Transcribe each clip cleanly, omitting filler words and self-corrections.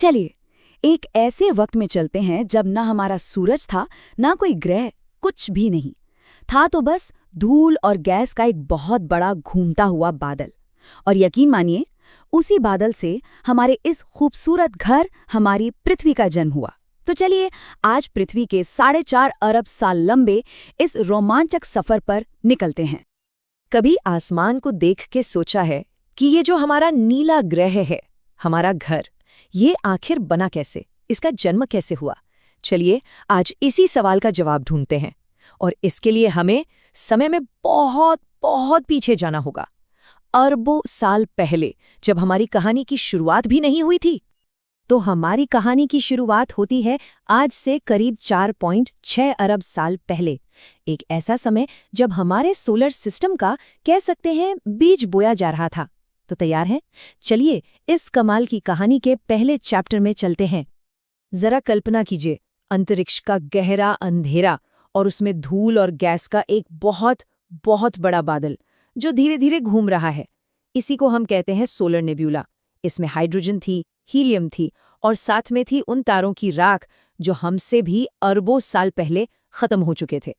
चलिए, एक ऐसे वक्त में चलते हैं जब ना हमारा सूरज था, ना कोई ग्रह, कुछ भी नहीं था। तो बस धूल और गैस का एक बहुत बड़ा घूमता हुआ बादल। और यकीन मानिए, उसी बादल से हमारे इस खूबसूरत घर, हमारी पृथ्वी का जन्म हुआ। तो चलिए, आज पृथ्वी के 4.5 अरब साल लंबे इस रोमांचक सफर पर निकलते हैं। कभी आसमान को देख के सोचा है कि ये जो हमारा नीला ग्रह है, हमारा घर, ये आखिर बना कैसे, इसका जन्म कैसे हुआ? चलिए, आज इसी सवाल का जवाब ढूंढते हैं। और इसके लिए हमें समय में बहुत बहुत पीछे जाना होगा, अरबों साल पहले, जब हमारी कहानी की शुरुआत भी नहीं हुई थी। तो हमारी कहानी की शुरुआत होती है आज से करीब 4.6 अरब साल पहले। एक ऐसा समय जब हमारे सोलर सिस्टम का, कह सकते हैं, बीज बोया जा रहा था। तो तैयार हैं? चलिए, इस कमाल की कहानी के पहले चैप्टर में चलते हैं। जरा कल्पना कीजिए, अंतरिक्ष का गहरा अंधेरा और उसमें धूल और गैस का एक बहुत बहुत बड़ा बादल जो धीरे धीरे घूम रहा है। इसी को हम कहते हैं सोलर नेब्यूला। इसमें हाइड्रोजन थी, हीलियम थी और साथ में थी उन तारों की राख जो हमसे भी अरबों साल पहले खत्म हो चुके थे।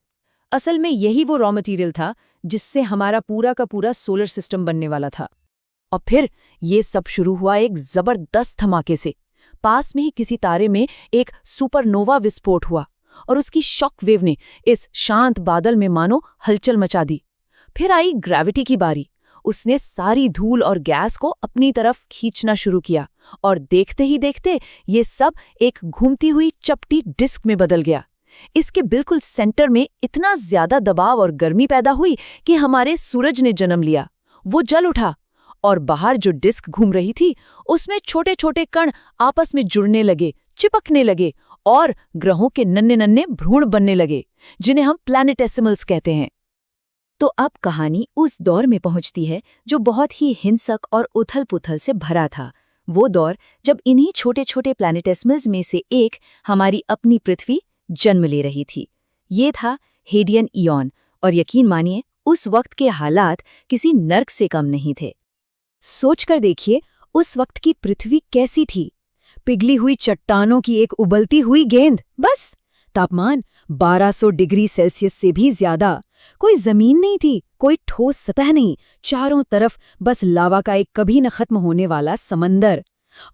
असल में यही वो रॉ मटेरियल था जिससे हमारा पूरा का पूरा सोलर सिस्टम बनने वाला था। और फिर ये सब शुरू हुआ एक जबरदस्त धमाके से। पास में ही किसी तारे में एक सुपरनोवा विस्फोट हुआ और उसकी शॉक वेव ने इस शांत बादल में मानो हलचल मचा दी। फिर आई ग्रेविटी की बारी। उसने सारी धूल और गैस को अपनी तरफ खींचना शुरू किया और देखते ही देखते ये सब एक घूमती हुई चपटी डिस्क में बदल गया। इसके बिल्कुल सेंटर में इतना ज्यादा दबाव और गर्मी पैदा हुई कि हमारे सूरज ने जन्म लिया। वो जल उठा और बाहर जो डिस्क घूम रही थी उसमें छोटे छोटे कण आपस में जुड़ने लगे, चिपकने लगे और ग्रहों के नन्हे नन्हे भ्रूण बनने लगे, जिन्हें हम प्लैनेटेसिमल्स कहते हैं। तो अब कहानी उस दौर में पहुंचती है जो बहुत ही हिंसक और उथल-पुथल से भरा था। वो दौर जब इन्हीं छोटे छोटे प्लैनेटेसिमल्स में से एक, हमारी अपनी पृथ्वी, जन्म ले रही थी। ये था हेडियन ईयॉन। और यकीन मानिए, उस वक्त के हालात किसी नर्क से कम नहीं थे। सोचकर देखिए, उस वक्त की पृथ्वी कैसी थी। पिघली हुई चट्टानों की एक उबलती हुई गेंद, बस। तापमान 1200 डिग्री सेल्सियस से भी ज्यादा। कोई जमीन नहीं थी, कोई ठोस सतह नहीं, चारों तरफ बस लावा का एक कभी न खत्म होने वाला समंदर।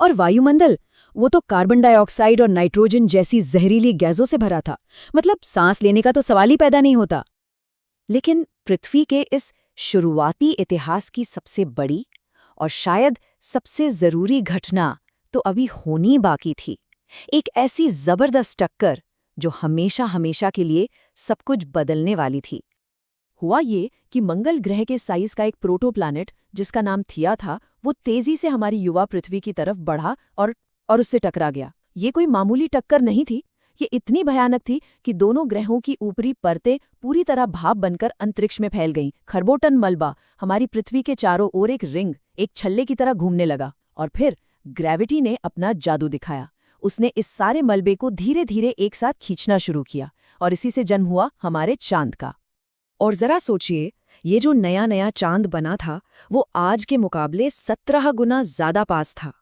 और वायुमंडल, वो तो कार्बन डाइऑक्साइड और नाइट्रोजन जैसी जहरीली गैसों से भरा था। मतलब सांस लेने का तो सवाल ही पैदा नहीं होता। लेकिन पृथ्वी के इस शुरुआती इतिहास की सबसे बड़ी और शायद सबसे जरूरी घटना तो अभी होनी बाकी थी। एक ऐसी जबरदस्त टक्कर जो हमेशा हमेशा के लिए सब कुछ बदलने वाली थी। हुआ ये कि मंगल ग्रह के साइज का एक प्रोटोप्लैनेट जिसका नाम थिया था, वो तेजी से हमारी युवा पृथ्वी की तरफ बढ़ा और उससे टकरा गया। ये कोई मामूली टक्कर नहीं थी। ये इतनी भयानक थी कि दोनों ग्रहों की ऊपरी परतें पूरी तरह भाप बनकर अंतरिक्ष में फैल गईं। खरबों टन मलबा हमारी पृथ्वी के चारों ओर एक रिंग, एक छल्ले की तरह घूमने लगा। और फिर ग्रेविटी ने अपना जादू दिखाया। उसने इस सारे मलबे को धीरे धीरे एक साथ खींचना शुरू किया और इसी से जन्म हुआ हमारे चांद का। और जरा सोचिए, ये जो नया नया चांद बना था, वो आज के मुकाबले 17 गुना ज्यादा पास था।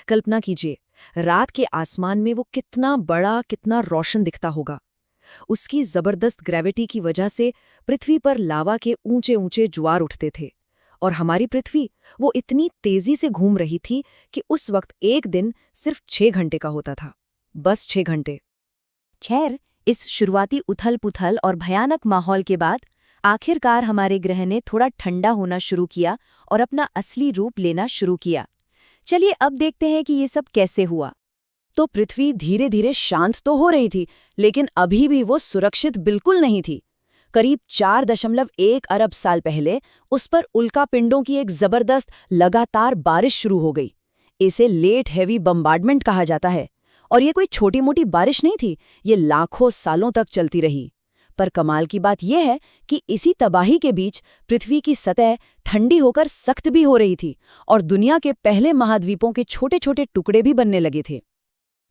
कल्पना कीजिए, रात के आसमान में वो कितना बड़ा, कितना रोशन दिखता होगा। उसकी जबरदस्त ग्रेविटी की वजह से पृथ्वी पर लावा के ऊंचे ऊंचे ज्वार उठते थे। और हमारी पृथ्वी, वो इतनी तेजी से घूम रही थी कि उस वक्त एक दिन सिर्फ 6 घंटे का होता था। बस 6 घंटे। खैर, इस शुरुआती उथल-पुथल और भयानक माहौल के बाद आखिरकार हमारे ग्रह ने थोड़ा ठंडा होना शुरू किया और अपना असली रूप लेना शुरू किया। चलिए अब देखते हैं कि ये सब कैसे हुआ। तो पृथ्वी धीरे धीरे शांत तो हो रही थी, लेकिन अभी भी वो सुरक्षित बिल्कुल नहीं थी। करीब 4.1 अरब साल पहले उस पर उल्कापिंडों की एक जबरदस्त लगातार बारिश शुरू हो गई। इसे लेट हेवी बम्बार्डमेंट कहा जाता है। और ये कोई छोटी मोटी बारिश नहीं थी, ये लाखों सालों तक चलती रही। पर कमाल की बात यह है कि इसी तबाही के बीच पृथ्वी की सतह ठंडी होकर सख्त भी हो रही थी और दुनिया के पहले महाद्वीपों के छोटे छोटे टुकड़े भी बनने लगे थे।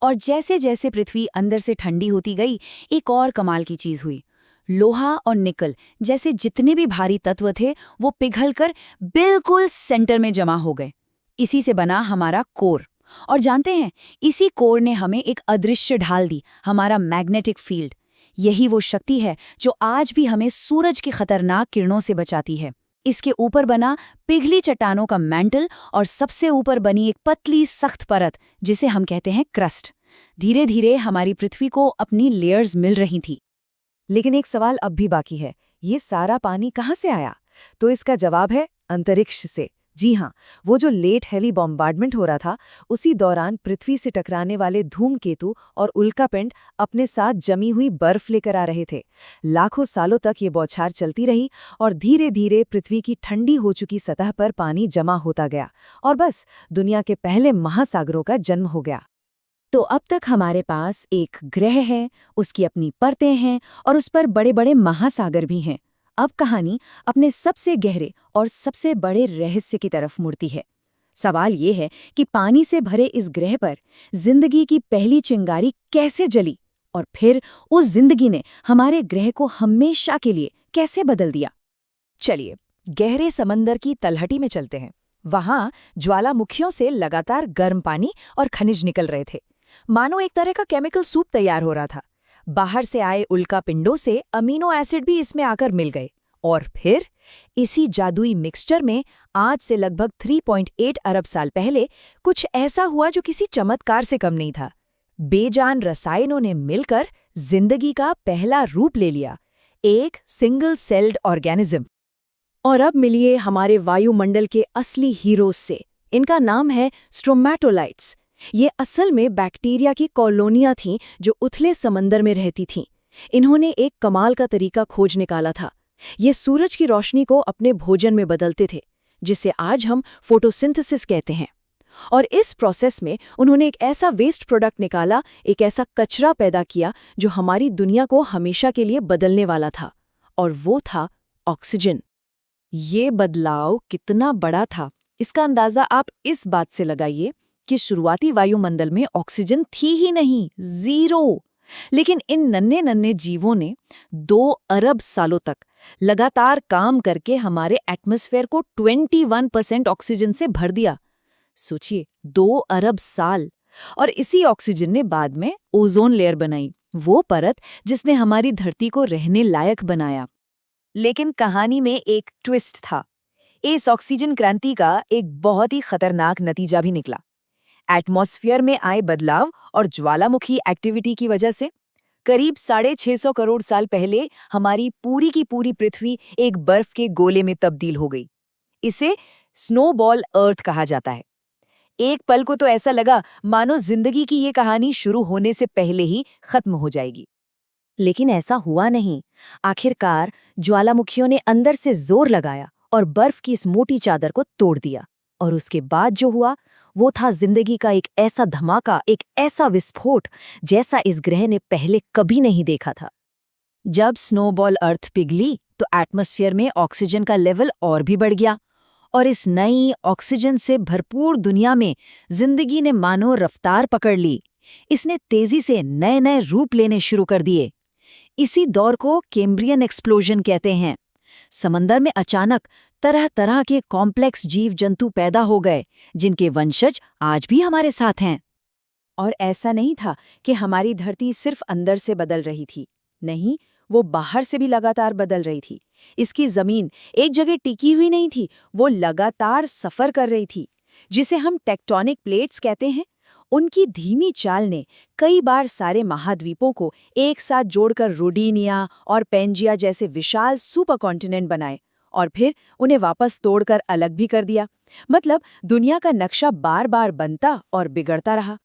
और जैसे जैसे पृथ्वी अंदर से ठंडी होती गई, एक और कमाल की चीज हुई। लोहा और निकल जैसे जितने भी भारी तत्व थे, वो पिघलकर बिल्कुल सेंटर में जमा हो गए। इसी से बना हमारा कोर। और जानते हैं, इसी कोर ने हमें एक अदृश्य ढाल दी, हमारा मैग्नेटिक फील्ड। यही वो शक्ति है जो आज भी हमें सूरज की खतरनाक किरणों से बचाती है। इसके ऊपर बना पिघली चट्टानों का मैंटल और सबसे ऊपर बनी एक पतली सख्त परत, जिसे हम कहते हैं क्रस्ट। धीरे धीरे हमारी पृथ्वी को अपनी लेयर्स मिल रही थी। लेकिन एक सवाल अब भी बाकी है, ये सारा पानी कहाँ से आया? तो इसका जवाब है अंतरिक्ष से। जी हाँ, वो जो लेट हेली बॉम्बार्डमेंट हो रहा था, उसी दौरान पृथ्वी से टकराने वाले धूमकेतु और उल्कापिंड अपने साथ जमी हुई बर्फ लेकर आ रहे थे। लाखों सालों तक ये बौछार चलती रही और धीरे धीरे पृथ्वी की ठंडी हो चुकी सतह पर पानी जमा होता गया और बस दुनिया के पहले महासागरों का जन्म हो गया। तो अब तक हमारे पास एक ग्रह है, उसकी अपनी परतें हैं और उस पर बड़े बड़े महासागर भी हैं। अब कहानी अपने सबसे गहरे और सबसे बड़े रहस्य की तरफ मुड़ती है। सवाल ये है कि पानी से भरे इस ग्रह पर जिंदगी की पहली चिंगारी कैसे जली और फिर उस जिंदगी ने हमारे ग्रह को हमेशा के लिए कैसे बदल दिया। चलिए गहरे समंदर की तलहटी में चलते हैं। वहां ज्वालामुखियों से लगातार गर्म पानी और खनिज निकल रहे थे, मानो एक तरह का केमिकल सूप तैयार हो रहा था। बाहर से आए उल्का पिंडों से अमीनो एसिड भी इसमें आकर मिल गए और फिर इसी जादुई मिक्सचर में आज से लगभग 3.8 अरब साल पहले कुछ ऐसा हुआ जो किसी चमत्कार से कम नहीं था। बेजान रसायनों ने मिलकर जिंदगी का पहला रूप ले लिया, एक सिंगल सेल्ड ऑर्गेनिज्म। और अब मिलिए हमारे वायुमंडल के असली हीरोज से। इनका नाम है स्ट्रोमैटोलाइट्स। ये असल में बैक्टीरिया की कॉलोनियां थीं जो उथले समंदर में रहती थीं। इन्होंने एक कमाल का तरीका खोज निकाला था। ये सूरज की रोशनी को अपने भोजन में बदलते थे, जिसे आज हम फोटोसिंथेसिस कहते हैं। और इस प्रोसेस में उन्होंने एक ऐसा वेस्ट प्रोडक्ट निकाला, एक ऐसा कचरा पैदा किया जो हमारी दुनिया को हमेशा के लिए बदलने वाला था, और वो था ऑक्सीजन। ये बदलाव कितना बड़ा था, इसका अंदाजा आप इस बात से लगाइए कि शुरुआती वायुमंडल में ऑक्सीजन थी ही नहीं, जीरो। लेकिन इन नन्हे नन्हे जीवों ने 2 अरब सालों तक लगातार काम करके हमारे एटमॉस्फेयर को 21% ऑक्सीजन से भर दिया। सोचिए, 2 अरब साल। और इसी ऑक्सीजन ने बाद में ओजोन लेयर बनाई, वो परत जिसने हमारी धरती को रहने लायक बनाया। लेकिन कहानी में एक ट्विस्ट था। इस ऑक्सीजन क्रांति का एक बहुत ही खतरनाक नतीजा भी निकला। एटमॉस्फेयर में आए बदलाव और ज्वालामुखी एक्टिविटी की वजह से करीब 650 करोड़ साल पहले हमारी पूरी की पूरी पृथ्वी एक बर्फ के गोले में तब्दील हो गई। इसे स्नोबॉल अर्थ कहा जाता है। एक पल को तो ऐसा लगा मानो जिंदगी की ये कहानी शुरू होने से पहले ही खत्म हो जाएगी। लेकिन ऐसा हुआ नहीं। आखिरकार ज्वालामुखियों ने अंदर से जोर लगाया और बर्फ की इस मोटी चादर को तोड़ दिया। और उसके बाद जो हुआ वो था जिंदगी का एक ऐसा धमाका, एक ऐसा विस्फोट जैसा इस ग्रह ने पहले कभी नहीं देखा था। जब स्नोबॉल अर्थ पिघली तो एटमॉस्फेयर में ऑक्सीजन का लेवल और भी बढ़ गया और इस नई ऑक्सीजन से भरपूर दुनिया में जिंदगी ने मानो रफ्तार पकड़ ली। इसने तेजी से नए नए रूप लेने शुरू कर दिए। इसी दौर को कैम्ब्रियन एक्सप्लोजन कहते हैं। समंदर में अचानक तरह तरह के कॉम्प्लेक्स जीव जंतु पैदा हो गए, जिनके वंशज आज भी हमारे साथ हैं। और ऐसा नहीं था कि हमारी धरती सिर्फ अंदर से बदल रही थी, नहीं, वो बाहर से भी लगातार बदल रही थी। इसकी जमीन एक जगह टिकी हुई नहीं थी, वो लगातार सफर कर रही थी, जिसे हम टेक्टोनिक प्लेट्स कहते हैं। उनकी धीमी चाल ने कई बार सारे महाद्वीपों को एक साथ जोड़कर रोडीनिया और पेंजिया जैसे विशाल सुपर कॉन्टिनेंट बनाए और फिर उन्हें वापस तोड़कर अलग भी कर दिया। मतलब दुनिया का नक्शा बार बार बनता और बिगड़ता रहा।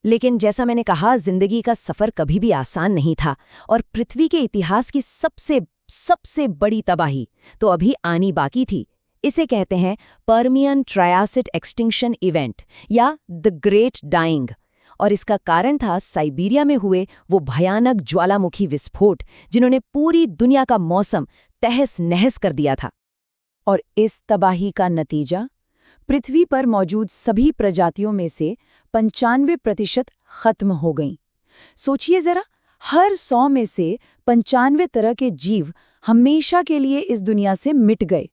लेकिन जैसा मैंने कहा, जिंदगी का सफर कभी भी आसान नहीं था और पृथ्वी के इतिहास की सबसे बड़ी तबाही तो अभी आनी बाकी थी। इसे कहते हैं पर्मियन ट्रायासिक एक्सटिंक्शन इवेंट या द ग्रेट डाइंग। और इसका कारण था साइबेरिया में हुए वो भयानक ज्वालामुखी विस्फोट, जिन्होंने पूरी दुनिया का मौसम तहस नहस कर दिया था। और इस तबाही का नतीजा, पृथ्वी पर मौजूद सभी प्रजातियों में से 95% खत्म हो गईं। सोचिए जरा, हर 100 में से 95 तरह के जीव हमेशा के लिए इस दुनिया से मिट गए।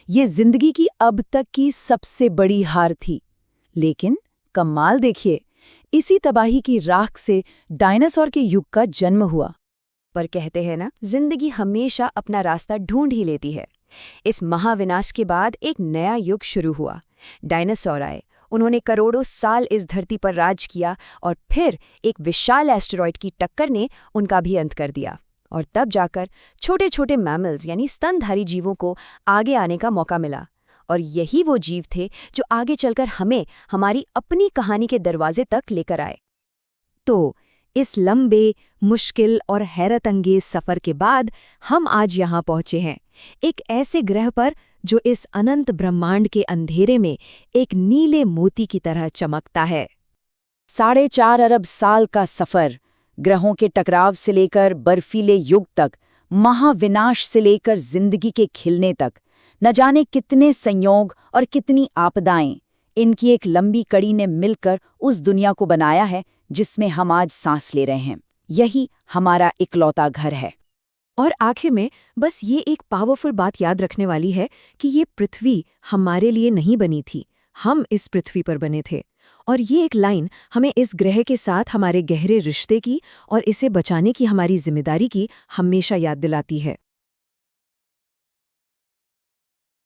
ये जिंदगी की अब तक की सबसे बड़ी हार थी। लेकिन कमाल देखिए, इसी तबाही की राख से डायनासोर के युग का जन्म हुआ। पर कहते हैं ना, जिंदगी हमेशा अपना रास्ता ढूंढ ही लेती है। इस महाविनाश के बाद एक नया युग शुरू हुआ। डायनासोर आए, उन्होंने करोड़ों साल इस धरती पर राज किया और फिर एक विशाल एस्टेरॉयड की टक्कर ने उनका भी अंत कर दिया। और तब जाकर छोटे छोटे मैमल्स यानी स्तनधारी जीवों को आगे आने का मौका मिला। और यही वो जीव थे जो आगे चलकर हमें हमारी अपनी कहानी के दरवाजे तक लेकर आए। तो इस लंबे, मुश्किल और हैरतअंगेज सफ़र के बाद हम आज यहाँ पहुँचे हैं, एक ऐसे ग्रह पर जो इस अनंत ब्रह्मांड के अंधेरे में एक नीले मोती की तरह चमकता है। 4.5 अरब साल का सफ़र, ग्रहों के टकराव से लेकर बर्फीले युग तक, महाविनाश से लेकर जिंदगी के खिलने तक, न जाने कितने संयोग और कितनी आपदाएं, इनकी एक लंबी कड़ी ने मिलकर उस दुनिया को बनाया है जिसमें हम आज सांस ले रहे हैं। यही हमारा इकलौता घर है। और आखिर में बस ये एक पावरफुल बात याद रखने वाली है कि ये पृथ्वी हमारे लिए नहीं बनी थी, हम इस पृथ्वी पर बने थे। और ये एक लाइन हमें इस ग्रह के साथ हमारे गहरे रिश्ते की और इसे बचाने की हमारी जिम्मेदारी की हमेशा याद दिलाती है।